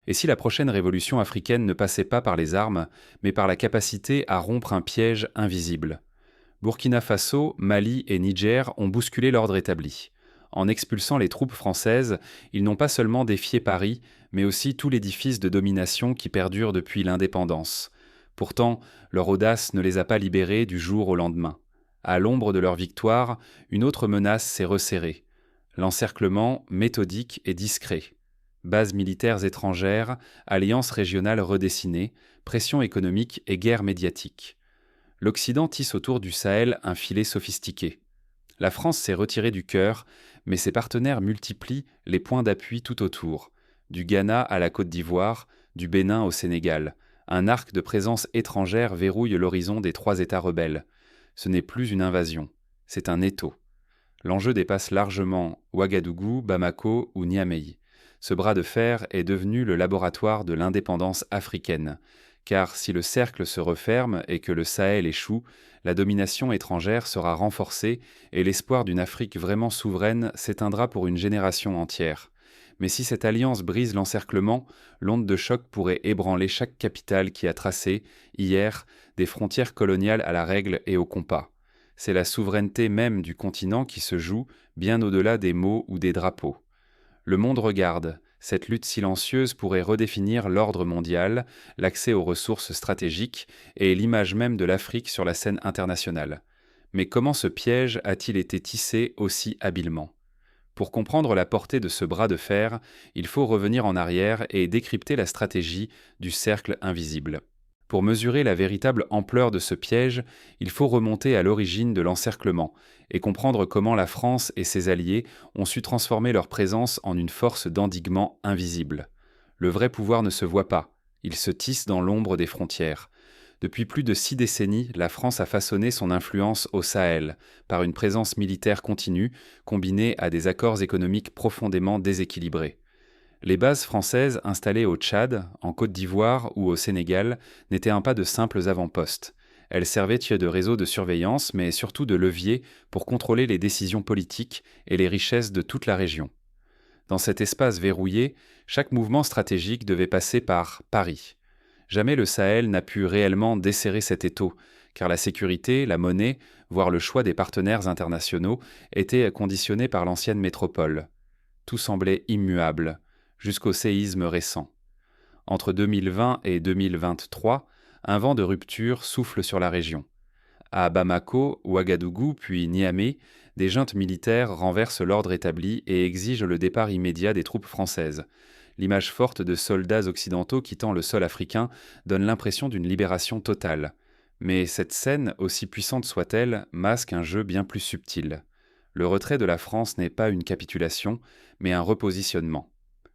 Et si la prochaine révolution africaine ne passait pas par les armes, mais par la capacité à rompre un piège invisible? Burkina Faso, Mali et Niger ont bousculé l'ordre établi. En expulsant les troupes françaises, ils n'ont pas seulement défié Paris, mais aussi tout l'édifice de domination qui perdure depuis l'indépendance. Pourtant, leur audace ne les a pas libérés du jour au lendemain. À l'ombre de leur victoire, une autre menace s'est resserrée. L'encerclement méthodique et discret. Bases militaires étrangères, alliances régionales redessinées, pression économique et guerre médiatique. L'Occident tisse autour du Sahel un filet sophistiqué. La France s'est retirée du cœur, mais ses partenaires multiplient les points d'appui tout autour. Du Ghana à la Côte d'Ivoire, du Bénin au Sénégal. Un arc de présence étrangère verrouille l'horizon des trois États rebelles. Ce n'est plus une invasion, c'est un étau. L'enjeu dépasse largement Ouagadougou, Bamako ou Niamey. Ce bras de fer est devenu le laboratoire de l'indépendance africaine. Car si le cercle se referme et que le Sahel échoue, la domination étrangère sera renforcée et l'espoir d'une Afrique vraiment souveraine s'éteindra pour une génération entière. Mais si cette alliance brise l'encerclement, l'onde de choc pourrait ébranler chaque capitale qui a tracé, hier, des frontières coloniales à la règle et au compas. C'est la souveraineté même du continent qui se joue, bien au-delà des mots ou des drapeaux. Le monde regarde. Cette lutte silencieuse pourrait redéfinir l'ordre mondial, l'accès aux ressources stratégiques et l'image même de l'Afrique sur la scène internationale. Mais comment ce piège a-t-il été tissé aussi habilement? Pour comprendre la portée de ce bras de fer, il faut revenir en arrière et décrypter la stratégie du cercle invisible. Pour mesurer la véritable ampleur de ce piège, il faut remonter à l'origine de l'encerclement et comprendre comment la France et ses alliés ont su transformer leur présence en une force d'endiguement invisible. Le vrai pouvoir ne se voit pas, il se tisse dans l'ombre des frontières. Depuis plus de 6 décennies, la France a façonné son influence au Sahel, par une présence militaire continue, combinée à des accords économiques profondément déséquilibrés. Les bases françaises installées au Tchad, en Côte d'Ivoire ou au Sénégal n'étaient pas de simples avant-postes. Elles servaient de réseau de surveillance, mais surtout de levier pour contrôler les décisions politiques et les richesses de toute la région. Dans cet espace verrouillé, chaque mouvement stratégique devait passer par Paris. Jamais le Sahel n'a pu réellement desserrer cet étau, car la sécurité, la monnaie, voire le choix des partenaires internationaux étaient conditionnés par l'ancienne métropole. Tout semblait immuable, jusqu'au séisme récent. Entre 2020 et 2023, un vent de rupture souffle sur la région. À Bamako, Ouagadougou puis Niamey, des juntes militaires renversent l'ordre établi et exigent le départ immédiat des troupes françaises. L'image forte de soldats occidentaux quittant le sol africain donne l'impression d'une libération totale. Mais cette scène, aussi puissante soit-elle, masque un jeu bien plus subtil. Le retrait de la France n'est pas une capitulation, mais un repositionnement.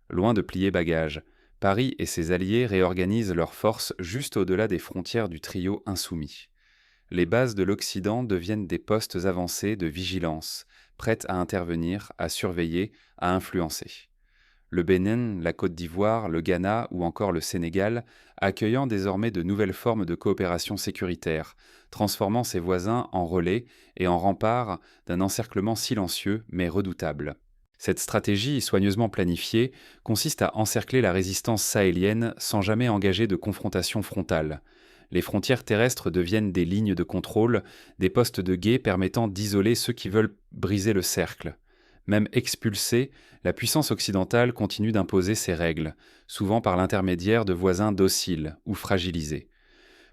Loin de plier bagages, Paris et ses alliés réorganisent leurs forces juste au-delà des frontières du trio insoumis. Les bases de l'Occident deviennent des postes avancés de vigilance, prêtes à intervenir, à surveiller, à influencer. Le Bénin, la Côte d'Ivoire, le Ghana ou encore le Sénégal, accueillant désormais de nouvelles formes de coopération sécuritaire, transformant ses voisins en relais et en remparts d'un encerclement silencieux mais redoutable. Cette stratégie, soigneusement planifiée, consiste à encercler la résistance sahélienne sans jamais engager de confrontation frontale. Les frontières terrestres deviennent des lignes de contrôle, des postes de guet permettant d'isoler ceux qui veulent briser le cercle. Même expulsée, la puissance occidentale continue d'imposer ses règles, souvent par l'intermédiaire de voisins dociles ou fragilisés.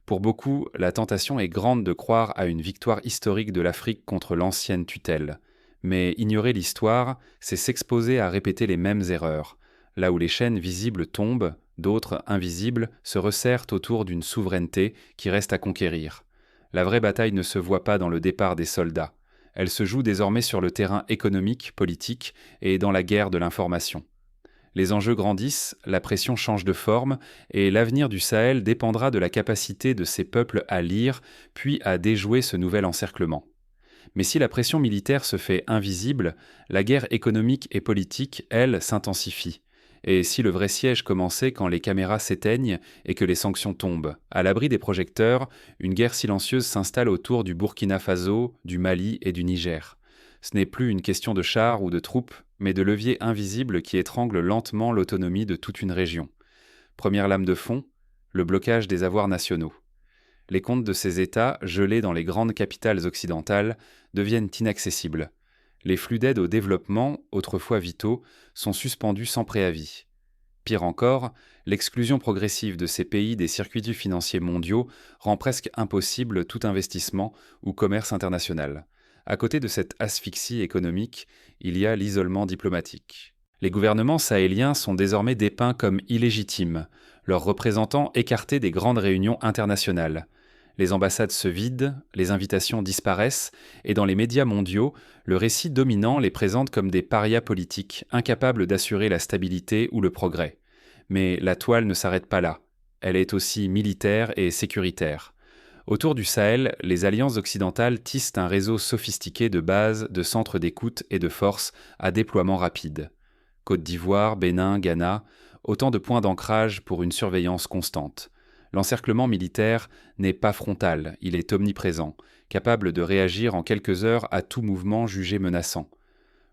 Pour beaucoup, la tentation est grande de croire à une victoire historique de l'Afrique contre l'ancienne tutelle. Mais ignorer l'histoire, c'est s'exposer à répéter les mêmes erreurs. Là où les chaînes visibles tombent, d'autres, invisibles, se resserrent autour d'une souveraineté qui reste à conquérir. La vraie bataille ne se voit pas dans le départ des soldats. Elle se joue désormais sur le terrain économique, politique et dans la guerre de l'information. Les enjeux grandissent, la pression change de forme, et l'avenir du Sahel dépendra de la capacité de ces peuples à lire, puis à déjouer ce nouvel encerclement. Mais si la pression militaire se fait invisible, la guerre économique et politique, elle, s'intensifie. Et si le vrai siège commençait quand les caméras s'éteignent et que les sanctions tombent, à l'abri des projecteurs, une guerre silencieuse s'installe autour du Burkina Faso, du Mali et du Niger. Ce n'est plus une question de chars ou de troupes, mais de leviers invisibles qui étranglent lentement l'autonomie de toute une région. Première lame de fond, le blocage des avoirs nationaux. Les comptes de ces États, gelés dans les grandes capitales occidentales, deviennent inaccessibles. Les flux d'aide au développement, autrefois vitaux, sont suspendus sans préavis. Pire encore, l'exclusion progressive de ces pays des circuits financiers mondiaux rend presque impossible tout investissement ou commerce international. À côté de cette asphyxie économique, il y a l'isolement diplomatique. Les gouvernements sahéliens sont désormais dépeints comme illégitimes, leurs représentants écartés des grandes réunions internationales. Les ambassades se vident, les invitations disparaissent, et dans les médias mondiaux, le récit dominant les présente comme des parias politiques, incapables d'assurer la stabilité ou le progrès. Mais la toile ne s'arrête pas là. Elle est aussi militaire et sécuritaire. Autour du Sahel, les alliances occidentales tissent un réseau sophistiqué de bases, de centres d'écoute et de forces à déploiement rapide. Côte d'Ivoire, Bénin, Ghana, autant de points d'ancrage pour une surveillance constante. L'encerclement militaire n'est pas frontal, il est omniprésent, capable de réagir en quelques heures à tout mouvement jugé menaçant.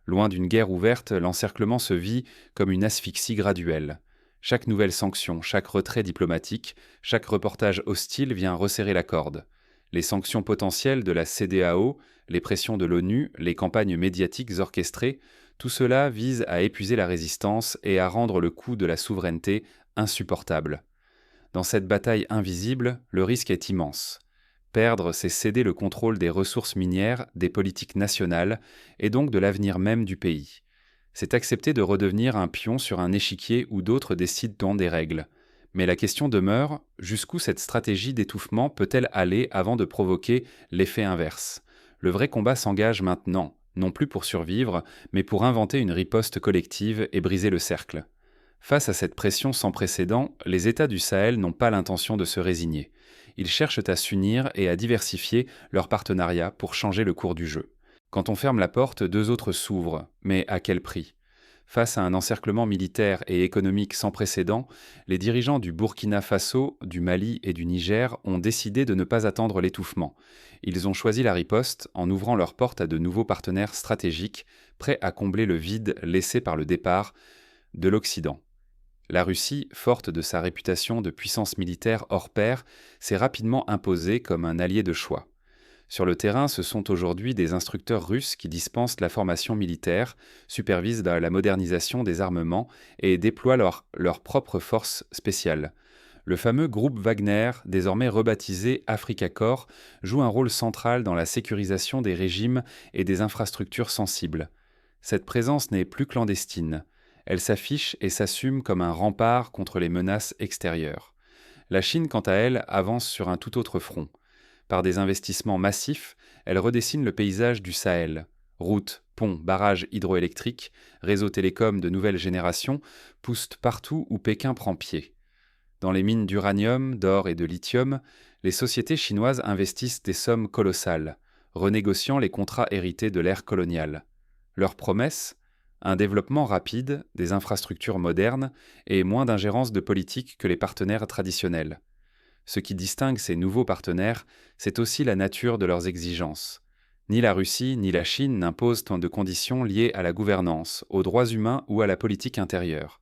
Loin d'une guerre ouverte, l'encerclement se vit comme une asphyxie graduelle. Chaque nouvelle sanction, chaque retrait diplomatique, chaque reportage hostile vient resserrer la corde. Les sanctions potentielles de la CEDEAO, les pressions de l'ONU, les campagnes médiatiques orchestrées, tout cela vise à épuiser la résistance et à rendre le coût de la souveraineté insupportable. Dans cette bataille invisible, le risque est immense. Perdre, c'est céder le contrôle des ressources minières, des politiques nationales, et donc de l'avenir même du pays. C'est accepter de redevenir un pion sur un échiquier où d'autres décident des règles. Mais la question demeure, jusqu'où cette stratégie d'étouffement peut-elle aller avant de provoquer l'effet inverse ? Le vrai combat s'engage maintenant, non plus pour survivre, mais pour inventer une riposte collective et briser le cercle. Face à cette pression sans précédent, les États du Sahel n'ont pas l'intention de se résigner. Ils cherchent à s'unir et à diversifier leurs partenariats pour changer le cours du jeu. Quand on ferme la porte, deux autres s'ouvrent, mais à quel prix ? Face à un encerclement militaire et économique sans précédent, les dirigeants du Burkina Faso, du Mali et du Niger ont décidé de ne pas attendre l'étouffement. Ils ont choisi la riposte en ouvrant leurs portes à de nouveaux partenaires stratégiques, prêts à combler le vide laissé par le départ de l'Occident. La Russie, forte de sa réputation de puissance militaire hors pair, s'est rapidement imposée comme un allié de choix. Sur le terrain, ce sont aujourd'hui des instructeurs russes qui dispensent la formation militaire, supervisent la modernisation des armements et déploient leurs propres forces spéciales. Le fameux groupe Wagner, désormais rebaptisé Afrika Korps, joue un rôle central dans la sécurisation des régimes et des infrastructures sensibles. Cette présence n'est plus clandestine. Elle s'affiche et s'assume comme un rempart contre les menaces extérieures. La Chine, quant à elle, avance sur un tout autre front. Par des investissements massifs, elle redessine le paysage du Sahel. Routes, ponts, barrages hydroélectriques, réseaux télécoms de nouvelle génération poussent partout où Pékin prend pied. Dans les mines d'uranium, d'or et de lithium, les sociétés chinoises investissent des sommes colossales, renégociant les contrats hérités de l'ère coloniale. Leur promesse ? Un développement rapide, des infrastructures modernes et moins d'ingérence de politique que les partenaires traditionnels. Ce qui distingue ces nouveaux partenaires, c'est aussi la nature de leurs exigences. Ni la Russie ni la Chine n'imposent tant de conditions liées à la gouvernance, aux droits humains ou à la politique intérieure.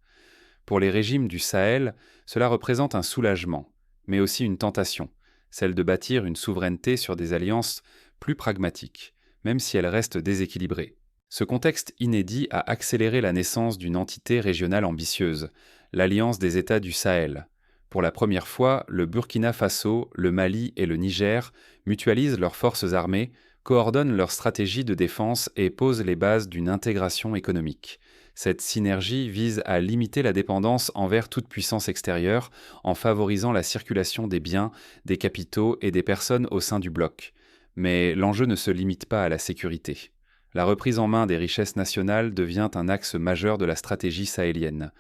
Pour les régimes du Sahel, cela représente un soulagement, mais aussi une tentation, celle de bâtir une souveraineté sur des alliances plus pragmatiques, même si elles restent déséquilibrées. Ce contexte inédit a accéléré la naissance d'une entité régionale ambitieuse, l'Alliance des États du Sahel. Pour la première fois, le Burkina Faso, le Mali et le Niger mutualisent leurs forces armées, coordonnent leurs stratégies de défense et posent les bases d'une intégration économique. Cette synergie vise à limiter la dépendance envers toute puissance extérieure en favorisant la circulation des biens, des capitaux et des personnes au sein du bloc. Mais l'enjeu ne se limite pas à la sécurité. La reprise en main des richesses nationales devient un axe majeur de la stratégie sahélienne.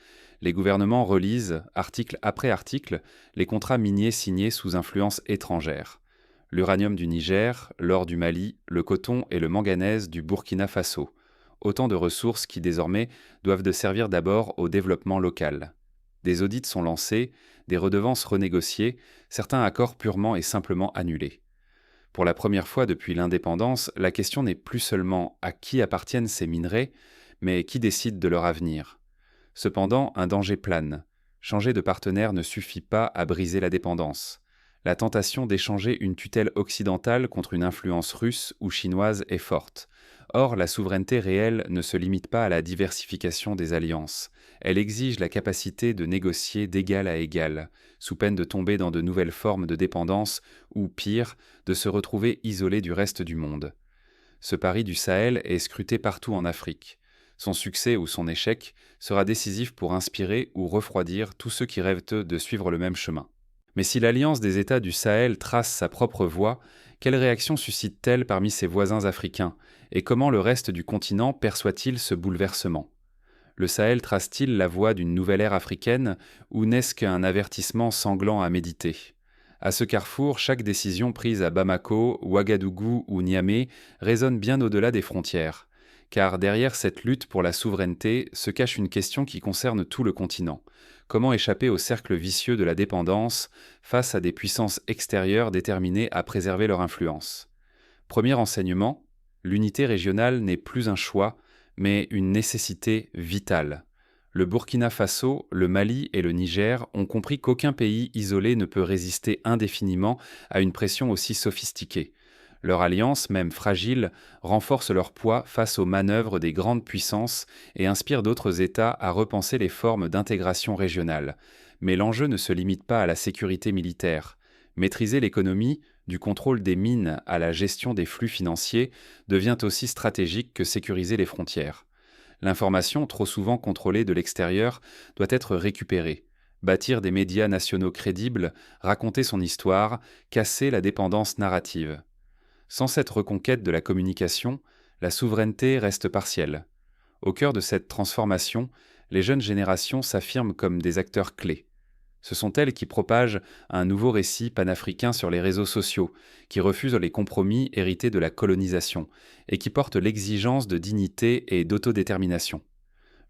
Les gouvernements relisent, article après article, les contrats miniers signés sous influence étrangère. L'uranium du Niger, l'or du Mali, le coton et le manganèse du Burkina Faso. Autant de ressources qui, désormais, doivent de servir d'abord au développement local. Des audits sont lancés, des redevances renégociées, certains accords purement et simplement annulés. Pour la première fois depuis l'indépendance, la question n'est plus seulement à qui appartiennent ces minerais, mais qui décide de leur avenir. Cependant, un danger plane. Changer de partenaire ne suffit pas à briser la dépendance. La tentation d'échanger une tutelle occidentale contre une influence russe ou chinoise est forte. Or, la souveraineté réelle ne se limite pas à la diversification des alliances. Elle exige la capacité de négocier d'égal à égal, sous peine de tomber dans de nouvelles formes de dépendance ou, pire, de se retrouver isolé du reste du monde. Ce pari du Sahel est scruté partout en Afrique. Son succès ou son échec sera décisif pour inspirer ou refroidir tous ceux qui rêvent de suivre le même chemin. Mais si l'Alliance des États du Sahel trace sa propre voie, quelle réaction suscite-t-elle parmi ses voisins africains, et comment le reste du continent perçoit-il ce bouleversement? Le Sahel trace-t-il la voie d'une nouvelle ère africaine, ou n'est-ce qu'un avertissement sanglant à méditer? À ce carrefour, chaque décision prise à Bamako, Ouagadougou ou Niamey résonne bien au-delà des frontières. Car derrière cette lutte pour la souveraineté se cache une question qui concerne tout le continent. Comment échapper au cercle vicieux de la dépendance face à des puissances extérieures déterminées à préserver leur influence? Premier enseignement, l'unité régionale n'est plus un choix, mais une nécessité vitale. Le Burkina Faso, le Mali et le Niger ont compris qu'aucun pays isolé ne peut résister indéfiniment à une pression aussi sophistiquée. Leur alliance, même fragile, renforce leur poids face aux manœuvres des grandes puissances et inspire d'autres États à repenser les formes d'intégration régionale. Mais l'enjeu ne se limite pas à la sécurité militaire. Maîtriser l'économie, du contrôle des mines à la gestion des flux financiers, devient aussi stratégique que sécuriser les frontières. L'information, trop souvent contrôlée de l'extérieur, doit être récupérée. Bâtir des médias nationaux crédibles, raconter son histoire, casser la dépendance narrative. Sans cette reconquête de la communication, la souveraineté reste partielle. Au cœur de cette transformation, les jeunes générations s'affirment comme des acteurs clés. Ce sont elles qui propagent un nouveau récit panafricain sur les réseaux sociaux, qui refusent les compromis hérités de la colonisation et qui portent l'exigence de dignité et d'autodétermination.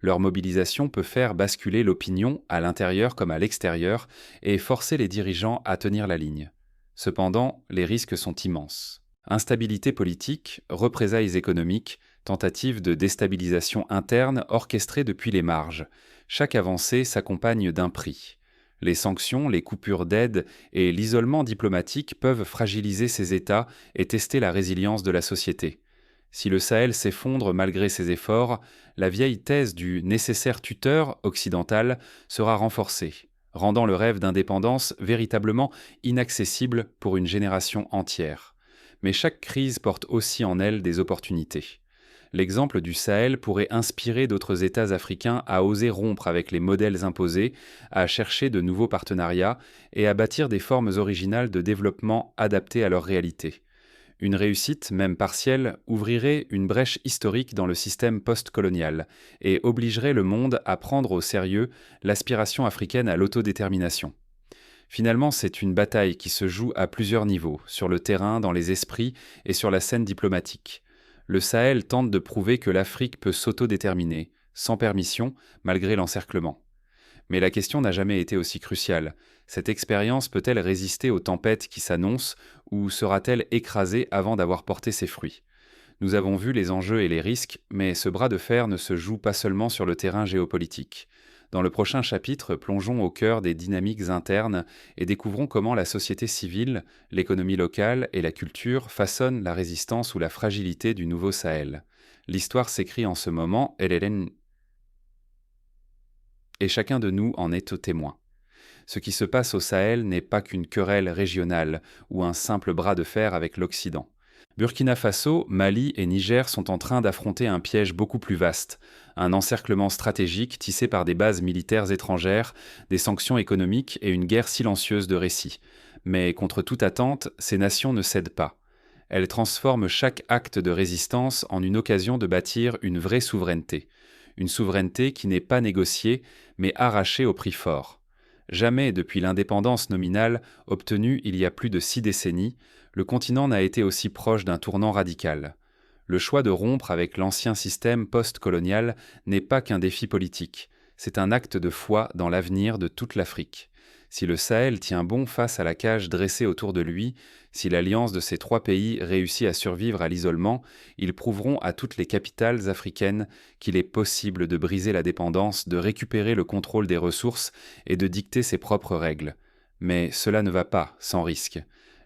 Leur mobilisation peut faire basculer l'opinion, à l'intérieur comme à l'extérieur, et forcer les dirigeants à tenir la ligne. Cependant, les risques sont immenses. Instabilité politique, représailles économiques, tentatives de déstabilisation interne orchestrées depuis les marges. Chaque avancée s'accompagne d'un prix. Les sanctions, les coupures d'aide et l'isolement diplomatique peuvent fragiliser ces États et tester la résilience de la société. Si le Sahel s'effondre malgré ses efforts, la vieille thèse du nécessaire tuteur occidental sera renforcée, rendant le rêve d'indépendance véritablement inaccessible pour une génération entière. Mais chaque crise porte aussi en elle des opportunités. L'exemple du Sahel pourrait inspirer d'autres États africains à oser rompre avec les modèles imposés, à chercher de nouveaux partenariats et à bâtir des formes originales de développement adaptées à leur réalité. Une réussite, même partielle, ouvrirait une brèche historique dans le système post-colonial et obligerait le monde à prendre au sérieux l'aspiration africaine à l'autodétermination. Finalement, c'est une bataille qui se joue à plusieurs niveaux, sur le terrain, dans les esprits et sur la scène diplomatique. Le Sahel tente de prouver que l'Afrique peut s'autodéterminer, sans permission, malgré l'encerclement. Mais la question n'a jamais été aussi cruciale. Cette expérience peut-elle résister aux tempêtes qui s'annoncent ou sera-t-elle écrasée avant d'avoir porté ses fruits? Nous avons vu les enjeux et les risques, mais ce bras de fer ne se joue pas seulement sur le terrain géopolitique. Dans le prochain chapitre, plongeons au cœur des dynamiques internes et découvrons comment la société civile, l'économie locale et la culture façonnent la résistance ou la fragilité du nouveau Sahel. L'histoire s'écrit en ce moment, et chacun de nous en est témoin. Ce qui se passe au Sahel n'est pas qu'une querelle régionale ou un simple bras de fer avec l'Occident. Burkina Faso, Mali et Niger sont en train d'affronter un piège beaucoup plus vaste, un encerclement stratégique tissé par des bases militaires étrangères, des sanctions économiques et une guerre silencieuse de récits. Mais contre toute attente, ces nations ne cèdent pas. Elles transforment chaque acte de résistance en une occasion de bâtir une vraie souveraineté. Une souveraineté qui n'est pas négociée, mais arrachée au prix fort. Jamais depuis l'indépendance nominale obtenue il y a plus de 6 décennies, le continent n'a été aussi proche d'un tournant radical. Le choix de rompre avec l'ancien système post-colonial n'est pas qu'un défi politique, c'est un acte de foi dans l'avenir de toute l'Afrique. Si le Sahel tient bon face à la cage dressée autour de lui, si l'alliance de ces 3 pays réussit à survivre à l'isolement, ils prouveront à toutes les capitales africaines qu'il est possible de briser la dépendance, de récupérer le contrôle des ressources et de dicter ses propres règles. Mais cela ne va pas sans risque.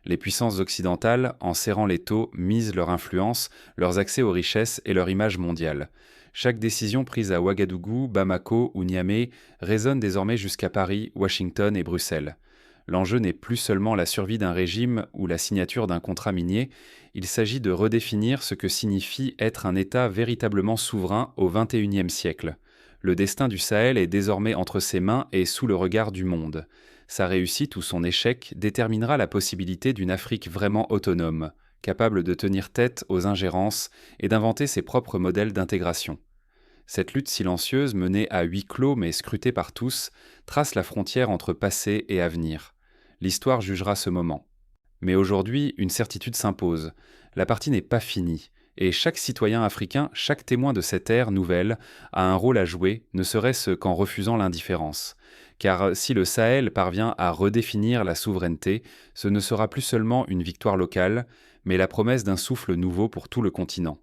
Les puissances occidentales, en serrant l'étau, misent leur influence, leurs accès aux richesses et leur image mondiale. Chaque décision prise à Ouagadougou, Bamako ou Niamey résonne désormais jusqu'à Paris, Washington et Bruxelles. L'enjeu n'est plus seulement la survie d'un régime ou la signature d'un contrat minier, il s'agit de redéfinir ce que signifie être un État véritablement souverain au XXIe siècle. Le destin du Sahel est désormais entre ses mains et sous le regard du monde. Sa réussite ou son échec déterminera la possibilité d'une Afrique vraiment autonome, capable de tenir tête aux ingérences et d'inventer ses propres modèles d'intégration. Cette lutte silencieuse, menée à huis clos mais scrutée par tous, trace la frontière entre passé et avenir. L'histoire jugera ce moment. Mais aujourd'hui, une certitude s'impose. La partie n'est pas finie, et chaque citoyen africain, chaque témoin de cette ère nouvelle, a un rôle à jouer, ne serait-ce qu'en refusant l'indifférence. Car si le Sahel parvient à redéfinir la souveraineté, ce ne sera plus seulement une victoire locale, mais la promesse d'un souffle nouveau pour tout le continent.